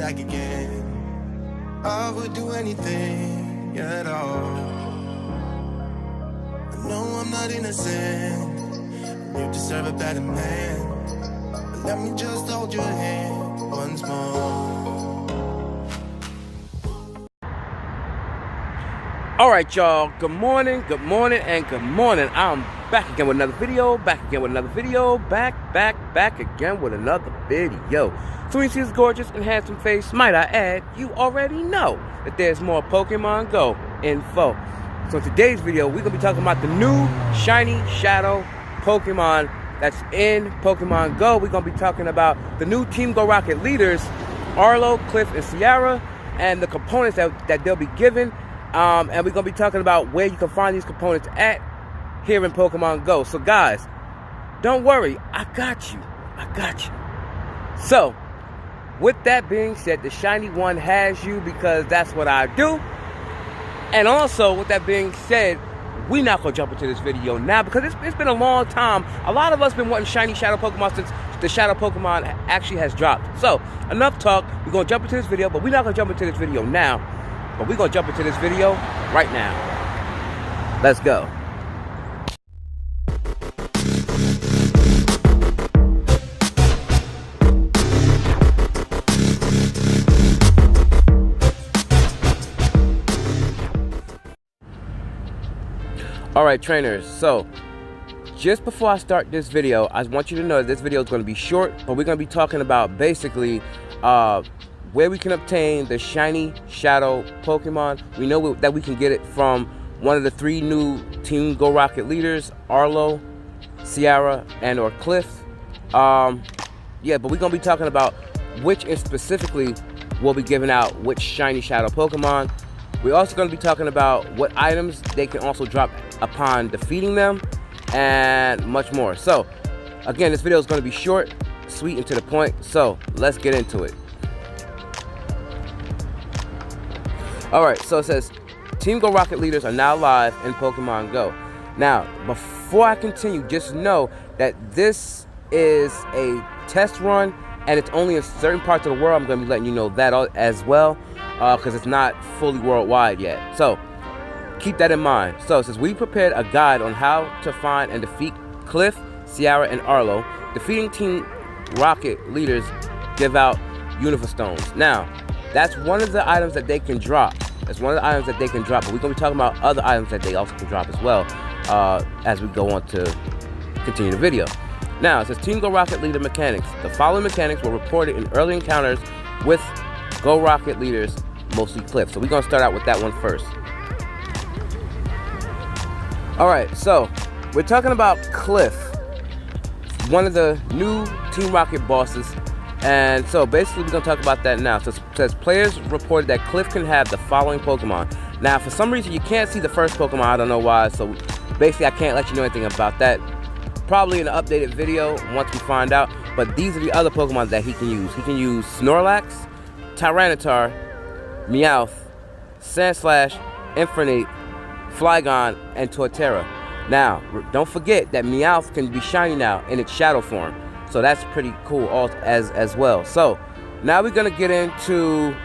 back again. I would do anything at all. I know I'm not innocent, you deserve a better man. But let me just hold your hand once more. Alright y'all, good morning, and good morning. I'm back again with another video, back again with another video. So when you see this gorgeous and handsome face, might I add, you already know that there's more Pokemon Go info. So in today's video, we're going to be talking about the new Shiny Shadow Pokemon that's in Pokemon Go. We're going to be talking about the new Team Go Rocket leaders, Arlo, Cliff, and Sierra, and the components that they'll be given. And we're going to be talking about where you can find these components at here in Pokemon Go. So guys, don't worry, I got you. So, with that being said, the Shiny One has you because that's what I do. And also, with that being said, we're not going to jump into this video now because it's been a long time. A lot of us been wanting Shiny Shadow Pokemon since the Shadow Pokemon actually has dropped. So, enough talk. We're going to jump into this video, but we're not going to jump into this video now. But we're going to jump into this video right now. Let's go. Alright trainers, so just before I start this video, I want you to know that this video is going to be short, but we're going to be talking about basically where we can obtain the Shiny Shadow Pokemon. We know that we can get it from one of the 3 new Team Go Rocket leaders, Arlo, Sierra, and or Cliff. Yeah, but we're going to be talking about which specifically will be giving out which Shiny Shadow Pokemon. We're also going to be talking about what items they can also drop upon defeating them, and much more. So, again, this video is going to be short, sweet, and to the point. So, let's get into it. Alright, so it says, Team Go Rocket leaders are now live in Pokemon Go. Now, before I continue, just know that this is a test run, and it's only in certain parts of the world. I'm going to be letting you know that as well, because it's not fully worldwide yet. So, keep that in mind. So, it says, we prepared a guide on how to find and defeat Cliff, Sierra, and Arlo. Defeating Team Rocket leaders give out Universe Stones. Now, that's one of the items that they can drop. But we're going to be talking about other items that they also can drop as well as we go on to continue the video. Now, it says Team Go Rocket leader mechanics. The following mechanics were reported in early encounters with Go Rocket leaders, mostly Cliff. So we're going to start out with that one first. Alright, so we're talking about Cliff, one of the new Team Rocket bosses. And so basically we're going to talk about that now. So it says players reported that Cliff can have the following Pokemon. Now for some reason you can't see the first Pokemon, I don't know why. So basically I can't let you know anything about that. Probably in an updated video once we find out. But these are the other Pokemon that he can use. He can use Snorlax, Tyranitar, Meowth, Sandslash, Infernape, Flygon, and Torterra. Now, don't forget that Meowth can be shiny now in its shadow form. So that's pretty cool as well. So, now we're going to get into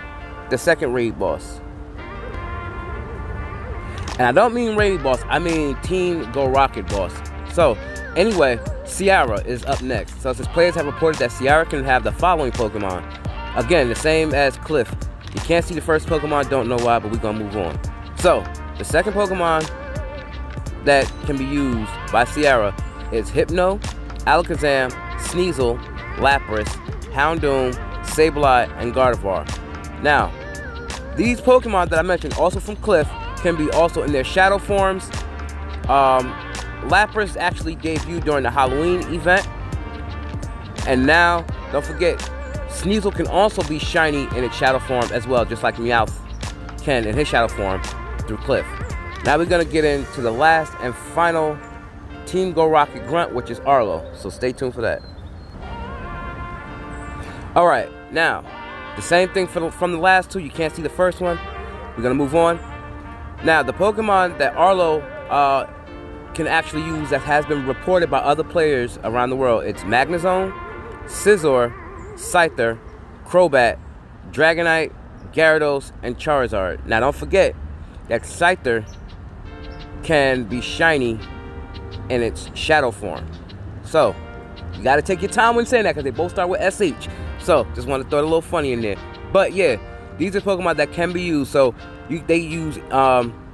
the second raid boss. And I don't mean raid boss, I mean Team Go Rocket boss. So, anyway, Sierra is up next. So it says players have reported that Sierra can have the following Pokemon. Again, the same as Cliff. You can't see the first Pokemon, don't know why, but we're going to move on. So, the second Pokemon that can be used by Sierra is Hypno, Alakazam, Sneasel, Lapras, Houndoom, Sableye, and Gardevoir. Now, these Pokemon that I mentioned, also from Cliff, can be also in their shadow forms. Lapras actually debuted during the Halloween event. And now, don't forget, Sneasel can also be shiny in its shadow form as well, just like Meowth can in his shadow form through Cliff. Now we're going to get into the last and final Team Go Rocket Grunt, which is Arlo. So stay tuned for that. Alright, now, the same thing from the last two. You can't see the first one. We're going to move on. Now, the Pokemon that Arlo can actually use that has been reported by other players around the world, it's Magnezone, Scizor, Scyther, Crobat, Dragonite, Gyarados, and Charizard. Now don't forget that Scyther can be shiny in its shadow form. So you gotta take your time when saying that because they both start with SH. So just want to throw it a little funny in there. But yeah, these are Pokemon that can be used. So they use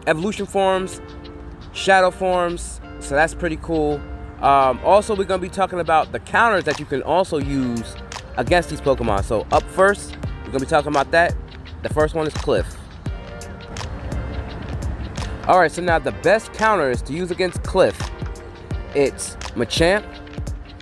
evolution forms, shadow forms. So that's pretty cool. Also, we're going to be talking about the counters that you can also use against these Pokemon. So up first, we're going to be talking about that. The first one is Cliff. Alright, so now the best counters to use against Cliff, it's Machamp,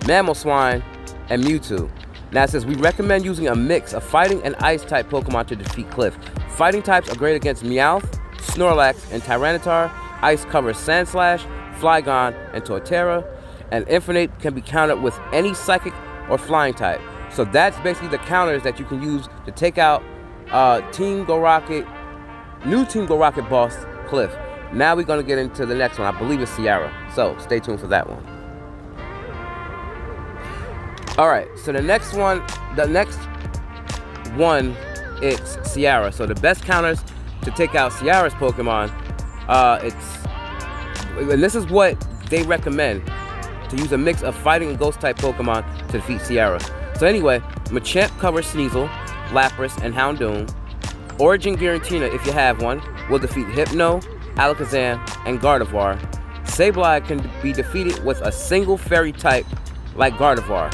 Mamoswine, and Mewtwo. Now it says we recommend using a mix of fighting and ice type Pokemon to defeat Cliff. Fighting types are great against Meowth, Snorlax, and Tyranitar. Ice covers Sandslash, Flygon, and Torterra. And Infinite can be countered with any psychic or flying type. So that's basically the counters that you can use to take out Team Go Rocket, new Team Go Rocket boss, Cliff. Now we're going to get into the next one. I believe it's Sierra. So stay tuned for that one. Alright, so the next one, it's Sierra. So the best counters to take out Sierra's Pokemon, and this is what they recommend, to use a mix of fighting and ghost type Pokemon to defeat Sierra. So anyway, Machamp covers Sneasel, Lapras, and Houndoom. Origin Giratina, if you have one, will defeat Hypno, Alakazam, and Gardevoir. Sableye can be defeated with a single fairy type like Gardevoir.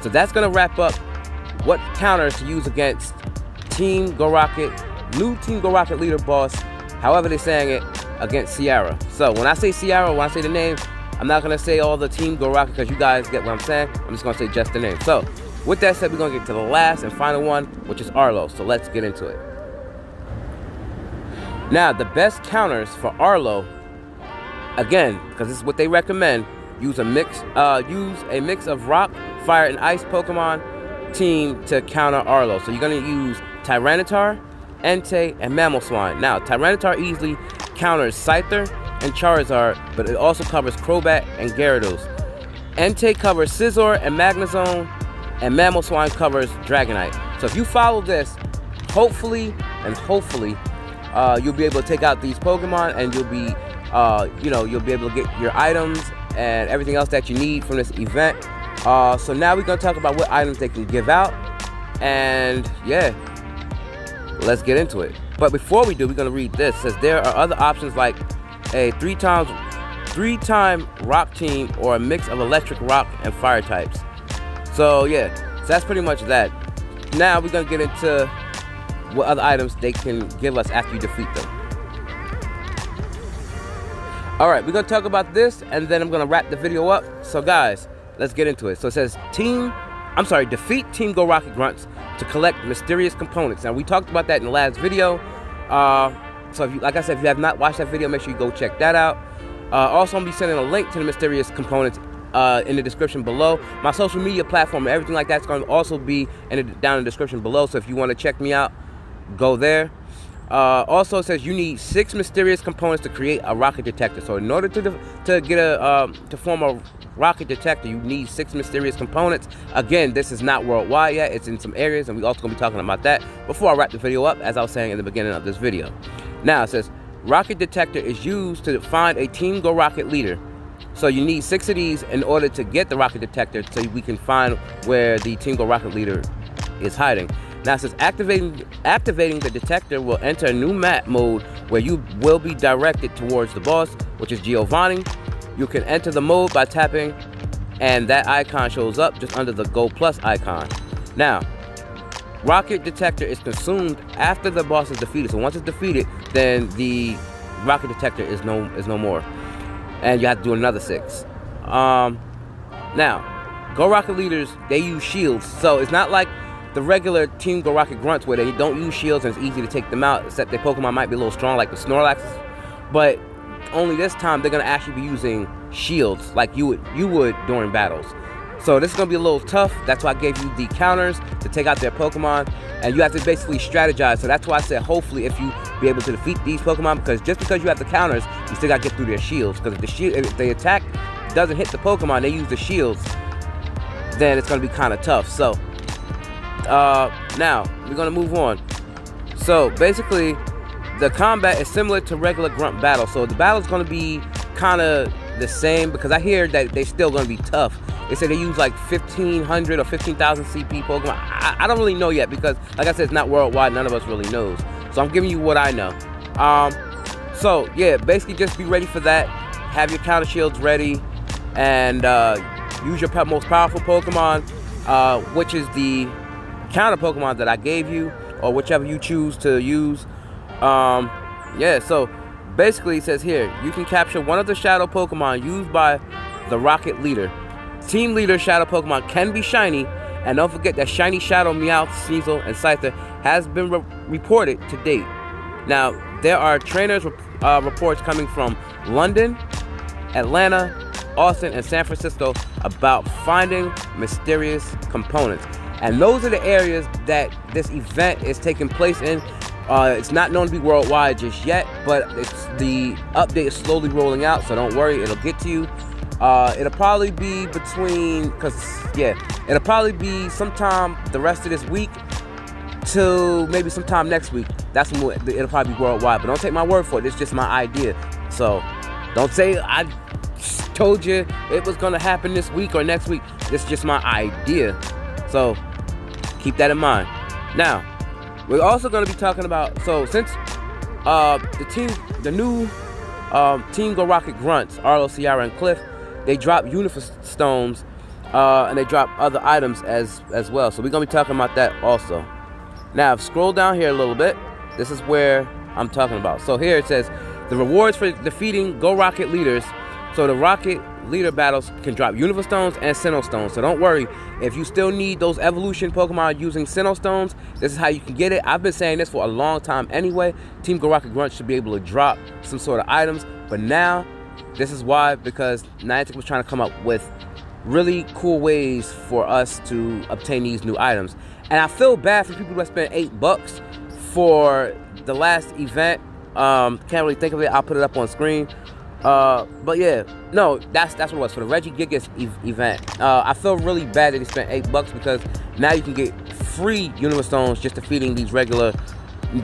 So that's going to wrap up what counters to use against Team Go Rocket, new Team Go Rocket leader boss, however they're saying it, against Sierra. So when I say Sierra, when I say the name, I'm not going to say all the Team Go Rocket because you guys get what I'm saying. I'm just going to say just the name. So with that said, we're going to get to the last and final one, which is Arlo. So let's get into it. Now, the best counters for Arlo, again, because this is what they recommend, use a mix of rock, fire, and ice Pokemon team to counter Arlo. So you're going to use Tyranitar, Entei, and Mamoswine. Now, Tyranitar easily counters Scyther and Charizard, but it also covers Crobat and Gyarados. Entei covers Scizor and Magnezone, and Mamoswine covers Dragonite. So if you follow this, hopefully, you'll be able to take out these Pokemon, and you'll be, you'll be able to get your items and everything else that you need from this event. So now we're going to talk about what items they can give out, and yeah, let's get into it. But before we do, we're going to read this. It says there are other options like a three-time rock team or a mix of electric, rock, and fire types. So yeah, so that's pretty much that. Now we're going to get into what other items they can give us after you defeat them. Alright, we're going to talk about this, and then I'm going to wrap the video up. So guys, let's get into it. So it says defeat Team Go Rocket Grunts to collect mysterious components. Now we talked about that in the last video. So if you, like I said, if you have not watched that video, make sure you go check that out. Also, I'm going to be sending a link to the mysterious components in the description below. My social media platform and everything like that's going to also be down in the description below. So if you want to check me out, go there. Also, it says you need 6 mysterious components to create a rocket detector. So in order to form a rocket detector, you need 6 mysterious components. Again, this is not worldwide yet. It's in some areas, and we also going to be talking about that before I wrap the video up, as I was saying in the beginning of this video. Now, it says rocket detector is used to find a Team Go Rocket leader. So you need 6 of these in order to get the rocket detector, so we can find where the Team Go Rocket leader is hiding. Now it says activating the detector will enter a new map mode where you will be directed towards the boss, which is Giovanni. You can enter the mode by tapping, and that icon shows up just under the Go Plus icon. Now, rocket detector is consumed after the boss is defeated. So once it's defeated, then the rocket detector is no more, and you have to do another 6. Now, Go Rocket leaders, they use shields, so it's not like the regular Team Go Rocket Grunts where they don't use shields and it's easy to take them out, except their Pokemon might be a little strong like the Snorlax. But only this time they're going to actually be using shields like you would during battles. So this is going to be a little tough. That's why I gave you the counters to take out their Pokemon, and you have to basically strategize. So that's why I said hopefully if you be able to defeat these Pokemon, because just because you have the counters, you still got to get through their shields. Because if the attack doesn't hit the Pokemon, they use the shields, then it's going to be kind of tough. So Now, we're gonna move on. So basically, the combat is similar to regular grunt battle. So the battle is gonna be kind of the same, because I hear that they still gonna be tough. They say they use like 1500 or 15,000 CP Pokemon. I don't really know yet, because like I said, it's not worldwide. None of us really knows. So I'm giving you what I know. So yeah, basically just be ready for that. Have your counter shields ready, and use your most powerful Pokemon, which is the counter Pokemon that I gave you, or whichever you choose to use. Yeah, so basically it says here, you can capture one of the shadow Pokemon used by the Rocket Leader. Team Leader shadow Pokemon can be shiny, and don't forget that shiny shadow Meowth, Sneasel, and Scyther has been reported to date. Now, there are trainers reports coming from London, Atlanta, Austin, and San Francisco about finding mysterious components. And those are the areas that this event is taking place in. It's not known to be worldwide just yet, but the update is slowly rolling out, so don't worry, it'll get to you. It'll probably be it'll probably be sometime the rest of this week to maybe sometime next week. That's when it'll probably be worldwide, but don't take my word for it. It's just my idea. So don't say I told you it was gonna happen this week or next week. It's just my idea. So keep that in mind. Now, we're also gonna be talking about, so since the new Team Go Rocket Grunts, Arlo, Ciara, and Cliff, they drop Universe Stones, and they drop other items as well. So we're gonna be talking about that also. Now, scroll down here a little bit. This is where I'm talking about. So here it says, the rewards for defeating Go Rocket leaders. So the Rocket Leader battles can drop Universe Stones and Sinnoh Stones. So don't worry, if you still need those evolution Pokemon using Sinnoh Stones, this is how you can get it. I've been saying this for a long time anyway. Team Go Rocket Grunt should be able to drop some sort of items. But now, this is why, because Niantic was trying to come up with really cool ways for us to obtain these new items. And I feel bad for people who spent $8 for the last event. Can't really think of it. I'll put it up on screen. But yeah, no, that's what it was for the Regigigas event. I feel really bad that he spent $8 because now you can get free Universe Stones just defeating these regular,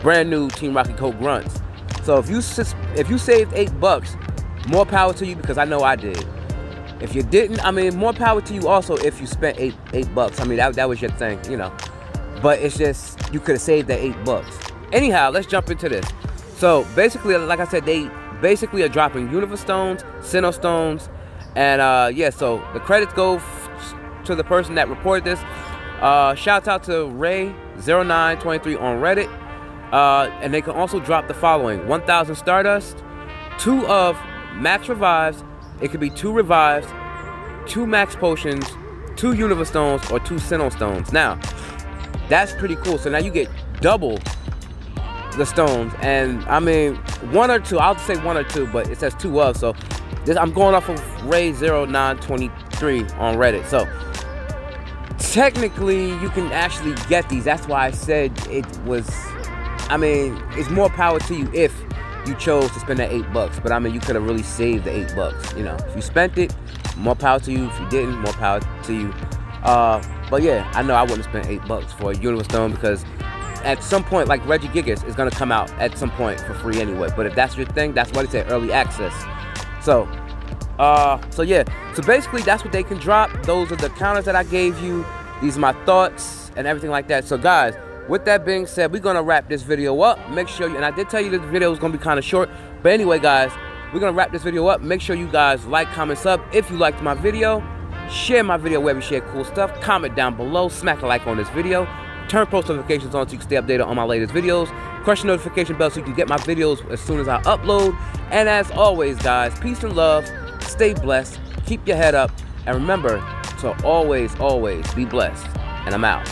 brand new Team Rocket Co Grunts. So if you saved $8, more power to you, because I know I did. If you didn't, I mean, more power to you also if you spent $8. I mean, that was your thing, you know. But it's just, you could have saved that $8. Anyhow, let's jump into this. So basically, like I said, they basically are dropping Universe Stones, Sinnoh Stones, and yeah, so the credits go to the person that reported this. Shout out to Ray0923 on Reddit. And they can also drop the following: 1,000 Stardust, 2 of Max Revives, it could be 2 Revives, 2 Max Potions, 2 Universe Stones, or 2 Sinnoh Stones. Now, that's pretty cool. So now you get double the stones, and I mean 1 or 2. I'll just say 1 or 2, but it says 2 of. So I'm going off of Ray0923 on Reddit. So technically, you can actually get these. That's why I said it was. I mean, it's more power to you if you chose to spend that $8. But I mean, you could have really saved the $8. You know, if you spent it, more power to you. If you didn't, more power to you. But yeah, I know I wouldn't spend $8 for a Universe Stone, because at some point, like Regigigas is gonna come out at some point for free anyway. But if that's your thing, that's why they say early access. So yeah. So basically, that's what they can drop. Those are the counters that I gave you. These are my thoughts and everything like that. So guys, with that being said, we're gonna wrap this video up. Make sure and I did tell you that the video was gonna be kind of short. But anyway, guys, we're gonna wrap this video up. Make sure you guys like, comment, sub if you liked my video. Share my video wherever you share cool stuff. Comment down below. Smack a like on this video. Turn post notifications on so you can stay updated on my latest videos. Crush the notification bell so you can get my videos as soon as I upload. And as always, guys, peace and love. Stay blessed. Keep your head up. And remember to always, always be blessed. And I'm out.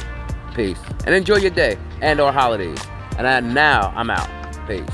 Peace. And enjoy your day and or holidays. And now I'm out. Peace.